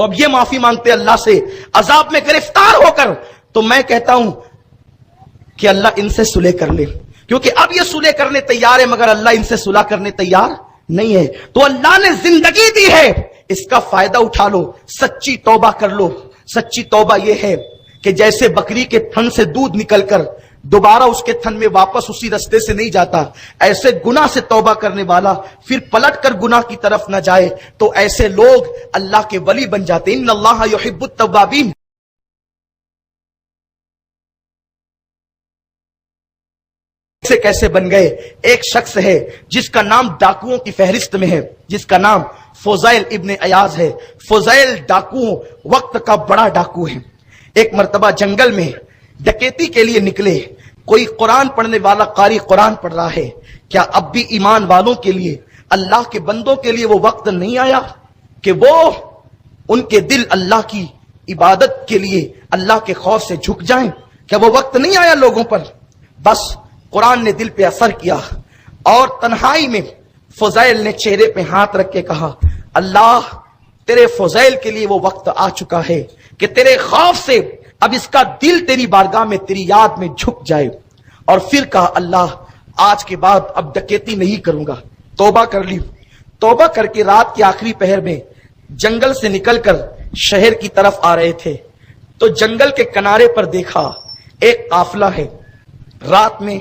تو اب یہ معافی مانگتے اللہ سے عذاب میں گرفتار ہو کر. تو میں کہتا ہوں کہ اللہ ان سے صلح کر لے، کیونکہ اب یہ صلح کرنے تیار ہے مگر اللہ ان سے صلح کرنے تیار نہیں ہے. تو اللہ نے زندگی دی ہے، اس کا فائدہ اٹھا لو، سچی توبہ کر لو. سچی توبہ یہ ہے کہ جیسے بکری کے تھن سے دودھ نکل کر دوبارہ اس کے تھن میں واپس اسی رستے سے نہیں جاتا، ایسے گناہ سے توبہ کرنے والا پھر پلٹ کر گناہ کی طرف نہ جائے تو ایسے لوگ اللہ کے ولی بن جاتے. ان اللہ یحب التوابین. سے کیسے بن گئے؟ ایک شخص ہے جس کا نام ڈاکوؤں کی فہرست میں ہے، جس کا نام فضیل ابن عیاض ہے. فضیل ڈاکو وقت کا بڑا ڈاکو ہے. ایک مرتبہ جنگل میں ڈکیتی کے لیے نکلے. کوئی قرآن پڑھنے والا قاری قرآن پڑھ رہا ہے. کیا اب بھی ایمان والوں کے لیے، اللہ کے بندوں کے لیے وہ وقت نہیں آیا کہ وہ ان کے دل اللہ کی عبادت کے لیے، اللہ کے خوف سے جھک جائیں؟ کیا وہ وقت نہیں آیا لوگوں پر؟ بس قرآن نے دل پہ اثر کیا اور تنہائی میں فضیل نے چہرے پہ ہاتھ رکھ کے کہا، اللہ تیرے فضیل کے لیے وہ وقت آ چکا ہے کہ تیرے خوف سے اب اس کا دل تیری بارگاہ میں، تیری یاد میں جھک جائے. اور پھر کہا، اللہ آج کے بعد اب ڈکیتی نہیں کروں گا. توبہ کر لی. توبہ کر کے رات کے آخری پہر میں جنگل سے نکل کر شہر کی طرف آ رہے تھے تو جنگل کے کنارے پر دیکھا ایک قافلہ ہے. رات میں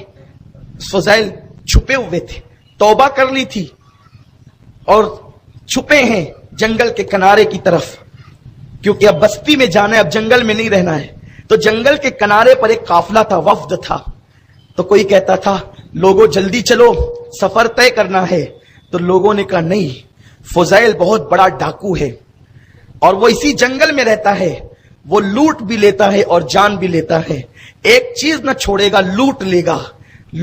فضیل چھپے ہوئے تھے، توبہ کر لی تھی اور چھپے ہیں جنگل کے کنارے کی طرف، کیونکہ اب بستی میں جانا ہے، اب جنگل میں نہیں رہنا ہے. تو جنگل کے کنارے پر ایک قافلہ تھا، وفد تھا. تو کوئی کہتا تھا، لوگوں جلدی چلو، سفر طے کرنا ہے. تو لوگوں نے کہا نہیں، فضیل بہت بڑا ڈاکو ہے اور وہ اسی جنگل میں رہتا ہے، وہ لوٹ بھی لیتا ہے اور جان بھی لیتا ہے، ایک چیز نہ چھوڑے گا، لوٹ لے گا.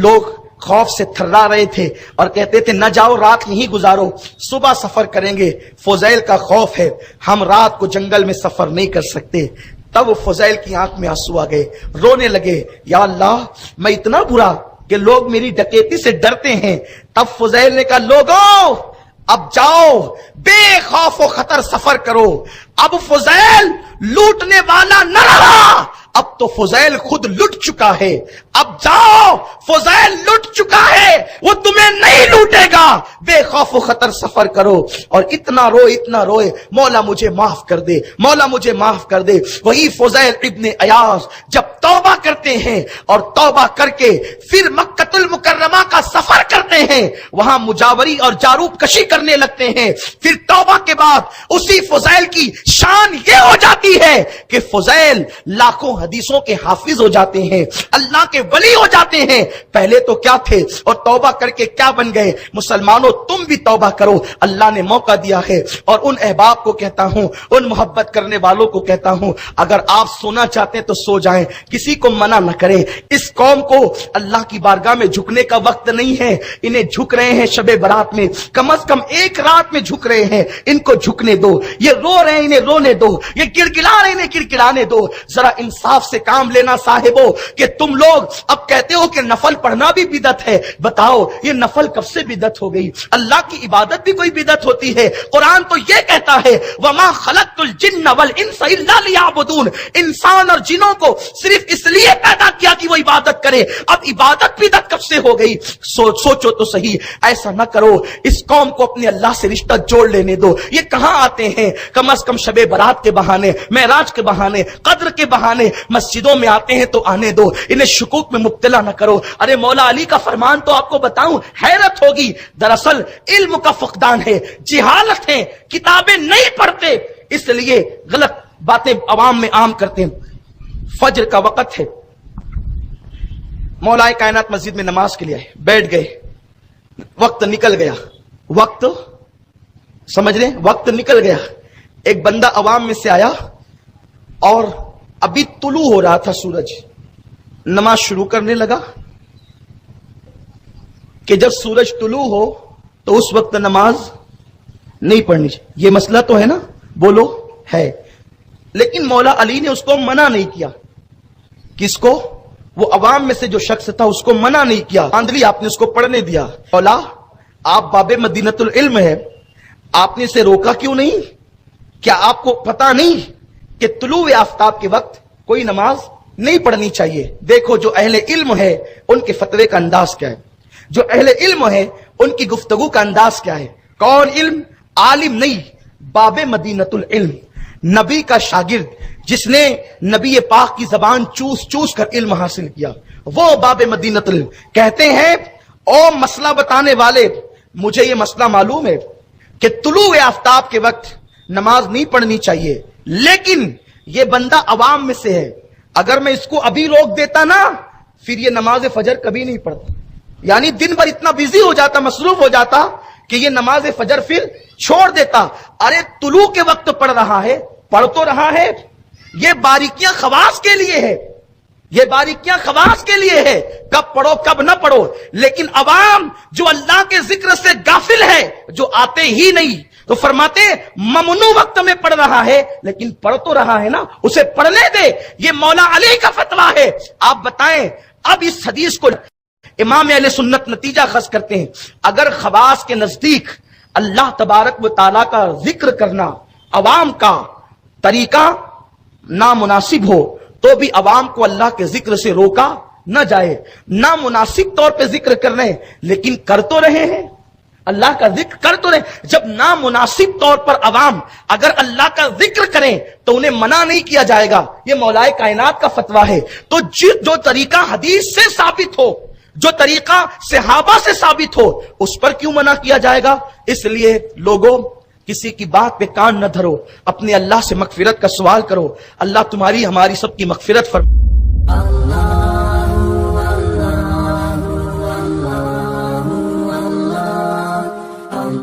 لوگ خوف سے تھرا رہے تھے اور کہتے تھے، نہ جاؤ، رات نہیں گزارو، صبح سفر کریں گے. فضیل کا خوف ہے، ہم رات کو جنگل میں سفر نہیں کر سکتے. تب فضیل کی آنکھ میں آنسو آ گئے، رونے لگے، یا اللہ میں اتنا برا کہ لوگ میری ڈکیتی سے ڈرتے ہیں. تب فضیل نے کہا، لوگوں اب جاؤ، بے خوف و خطر سفر کرو. اب فضیل لوٹنے والا نہ رہا، اب تو فضیل خود لٹ چکا ہے. اب جاؤ، فضیل لٹ چکا ہے، وہ تمہیں نہیں لوٹے گا. بے خوف و خطر سفر کرو. اور اتنا روئے، اتنا روئے، مولا مجھے معاف کر دے، مولا مجھے معاف کر دے. وہی فضیل ابن عیاض جب توبہ کرتے ہیں اور توبہ کر کے پھر مکۃ المکرمہ کا سفر کرتے ہیں، وہاں مجاوری اور جاروب کشی کرنے لگتے ہیں. پھر توبہ کے بعد اسی فضیل کی شان یہ ہو جاتی ہے کہ فضیل لاکھوں حدیثوں کے حافظ ہو جاتے ہیں، اللہ کے ولی ہو جاتے ہیں. پہلے تو کیا تھے اور توبہ کر کے کیا بن گئے؟ مسلمانوں تم بھی توبہ کرو، اللہ نے موقع دیا ہے. اور ان احباب کو کہتا ہوں، ان محبت کرنے والوں کو کہتا ہوں، اگر آپ سونا چاہتے ہیں تو سو جائیں، کسی کو منع نہ کریں. اس قوم کو اللہ کی بارگاہ میں جھکنے کا وقت نہیں ہے. انہیں جھک رہے ہیں شب برات میں، کم از کم ایک رات میں جھک رہے ہیں، ان کو جھکنے دو. یہ رو رہے ہیں، انہیں رونے دو. یہ گڑگڑا رہے ہیں، انہیں گڑگڑانے دو. ذرا انصاف سے کام لینا صاحبو کہ تم لوگ اب کہتے ہو کہ نفل پڑھنا بھی بدعت ہے. بتاؤ یہ نفل کب سے بدعت ہو گئی؟ اللہ کی عبادت بھی کوئی بدعت ہوتی ہے؟ قرآن تو یہ کہتا ہے، وما خلقت الجن والانس الا لیعبدون. انسان اور جنوں کو صرف اس لیے پیدا کیا کہ وہ عبادت کرے. اب عبادت بدعت کب سے ہو گئی؟ سوچو تو صحیح. ایسا نہ کرو، اس قوم کو اپنے اللہ سے رشتہ جوڑ لینے دو. یہ کہاں آتے ہیں؟ کم از کم شب برات کے بہانے، معراج کے بہانے، قدر کے بہانے مسجدوں میں آتے ہیں تو آنے دو. انہیں شکوک میں مبتلا نہ کرو. ارے مولا علی کا فرمان تو آپ کو بتاؤں، حیرت ہوگی. دراصل علم کا فقدان ہے، جہالت ہے، کتابیں نہیں پڑھتے، اس لیے غلط باتیں عوام میں عام کرتے ہیں. فجر کا وقت ہے، مولا کائنات مسجد میں نماز کے لیے آئے، بیٹھ گئے. وقت نکل گیا، وقت سمجھ لیں، وقت نکل گیا. ایک بندہ عوام میں سے آیا اور ابھی طلوع ہو رہا تھا سورج، نماز شروع کرنے لگا کہ جب سورج طلوع ہو تو اس وقت نماز نہیں پڑھنی چاہیے. یہ مسئلہ تو ہے نا، بولو ہے. لیکن مولا علی نے اس کو منع نہیں کیا. کس کو؟ وہ عوام میں سے جو شخص تھا اس کو منع نہیں کیا. باندھ لی آپ نے، اس کو پڑھنے دیا. مولا آپ باب مدینۃ العلم ہے، آپ نے اسے روکا کیوں نہیں؟ کیا آپ کو پتا نہیں کہ طلوع آفتاب کے وقت کوئی نماز نہیں پڑھنی چاہیے؟ دیکھو جو اہل علم ہے ان کے فتوے کا انداز کیا ہے، جو اہل علم ہے ان کی گفتگو کا انداز کیا ہے۔ کون علم؟ عالم نہیں، باب مدینۃ العلم، نبی کا شاگرد جس نے نبی پاک کی زبان چوس چوس کر علم حاصل کیا، وہ باب مدینۃ العلم کہتے ہیں۔ او مسئلہ بتانے والے، مجھے یہ مسئلہ معلوم ہے کہ طلوع آفتاب کے وقت نماز نہیں پڑھنی چاہیے، لیکن یہ بندہ عوام میں سے ہے، اگر میں اس کو ابھی روک دیتا نا پھر یہ نماز فجر کبھی نہیں پڑھتا، یعنی دن بھر اتنا بزی ہو جاتا، مصروف ہو جاتا کہ یہ نماز فجر پھر چھوڑ دیتا۔ ارے طلوع کے وقت پڑھ رہا ہے، پڑھ تو رہا ہے، یہ باریکیاں خواص کے لیے ہے، یہ باریکیاں خواص کے لیے ہے، کب پڑھو کب نہ پڑھو۔ لیکن عوام جو اللہ کے ذکر سے غافل ہے، جو آتے ہی نہیں، تو فرماتے ممنوع وقت میں پڑھ رہا ہے لیکن پڑھ تو رہا ہے نا، اسے پڑھنے دے۔ یہ مولا علی کا فتویٰ ہے۔ آپ بتائیں، اب اس حدیث کو امام اہل سنت نتیجہ خاص کرتے ہیں، اگر خواص کے نزدیک اللہ تبارک و تعالیٰ کا ذکر کرنا عوام کا طریقہ نامناسب ہو تو بھی عوام کو اللہ کے ذکر سے روکا نہ جائے۔ نامناسب طور پہ ذکر کر رہے ہیں لیکن کر تو رہے ہیں، اللہ کا ذکر کر تو رہے۔ جب نامناسب طور پر عوام اگر اللہ کا ذکر کریں تو انہیں منع نہیں کیا جائے گا، یہ مولا کائنات کا فتویٰ ہے۔ تو جو طریقہ حدیث سے ثابت ہو، جو طریقہ صحابہ سے ثابت ہو، اس پر کیوں منع کیا جائے گا؟ اس لیے لوگوں، کسی کی بات پہ کان نہ دھرو، اپنے اللہ سے مغفرت کا سوال کرو، اللہ تمہاری ہماری سب کی مغفرت فرمائے۔